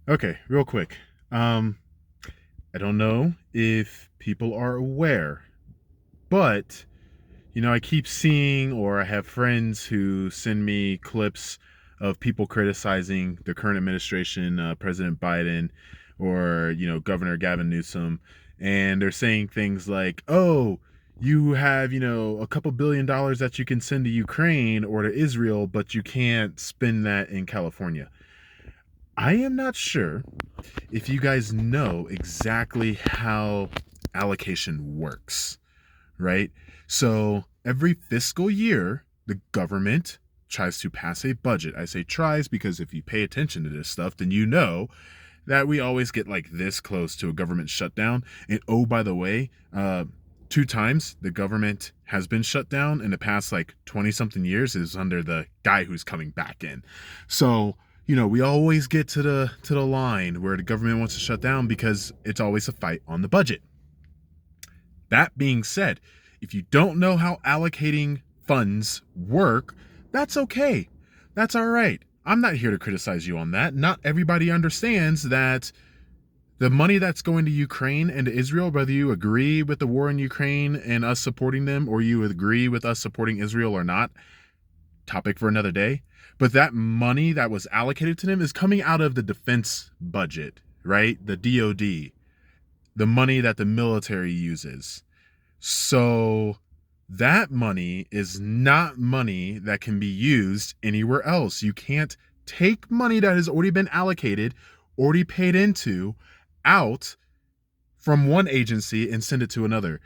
Okay, real quick. I don't know if people are aware, but I keep seeing, or I have friends who send me clips of people criticizing the current administration, President Biden, or Governor Gavin Newsom, and they're saying things like, "Oh, you have a couple $1 billion that you can send to Ukraine or to Israel, but you can't spend that in California." I am not sure if you guys know exactly how allocation works, right? So every fiscal year, the government tries to pass a budget. I say tries because if you pay attention to this stuff, then you know that we always get like this close to a government shutdown. And oh, by the way, two times the government has been shut down in the past like 20 something years is under the guy who's coming back in. So we always get to the line where the government wants to shut down because it's always a fight on the budget. That being said, if you don't know how allocating funds work, that's okay. That's all right. I'm not here to criticize you on that. Not everybody understands that the money that's going to Ukraine and to Israel, whether you agree with the war in Ukraine and us supporting them, or you agree with us supporting Israel or not, topic for another day. But that money that was allocated to them is coming out of the defense budget, right? The DoD, the money that the military uses. So that money is not money that can be used anywhere else. You can't take money that has already been allocated, already paid into, out from one agency and send it to another.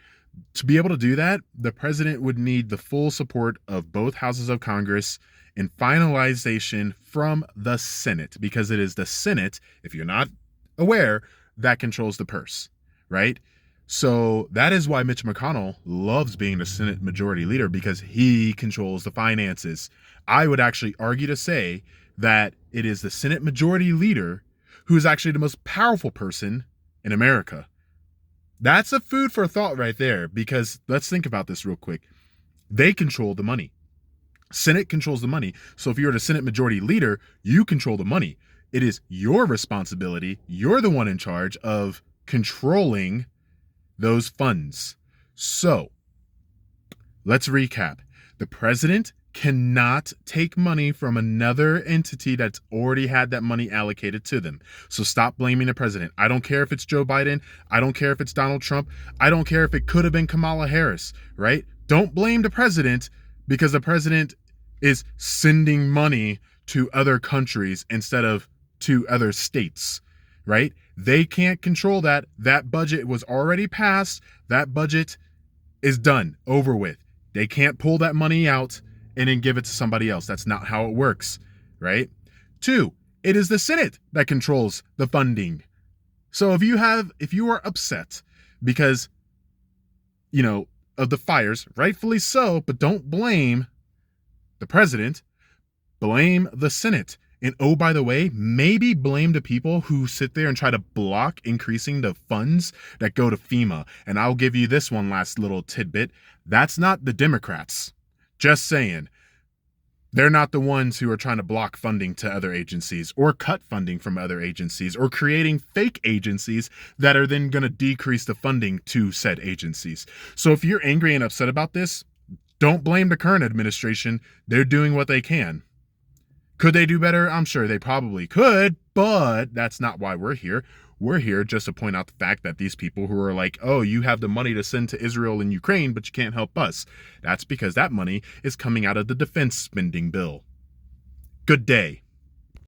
To be able to do that, the president would need the full support of both houses of Congress and finalization from the Senate, because it is the Senate, if you're not aware, that controls the purse, right? So that is why Mitch McConnell loves being the Senate Majority Leader, because he controls the finances. I would actually argue to say that it is the Senate Majority Leader who is actually the most powerful person in America. That's a food for thought right there, because let's think about this real quick. They control the money. Senate controls the money. So if you're the Senate Majority Leader, you control the money. It is your responsibility. You're the one in charge of controlling those funds. So let's recap. The president cannot take money from another entity that's already had that money allocated to them. So stop blaming the president. I don't care if it's Joe Biden. I don't care if it's Donald Trump. I don't care if it could have been Kamala Harris, right? Don't blame the president, because the president is sending money to other countries instead of to other states, right? They can't control that. That budget was already passed. That budget is done, over with. They can't pull that money out and then give it to somebody else. That's not how it works, right? Two, it is the Senate that controls the funding. So if you are upset because, of the fires, rightfully so, but don't blame the president, blame the Senate. And oh, by the way, maybe blame the people who sit there and try to block increasing the funds that go to FEMA. And I'll give you this one last little tidbit. That's not the Democrats. Just saying. They're not the ones who are trying to block funding to other agencies or cut funding from other agencies or creating fake agencies that are then going to decrease the funding to said agencies. So if you're angry and upset about this, don't blame the current administration. They're doing what they can. Could they do better? I'm sure they probably could, but that's not why we're here. We're here just to point out the fact that these people who are like, oh, you have the money to send to Israel and Ukraine, but you can't help us. That's because that money is coming out of the defense spending bill. Good day.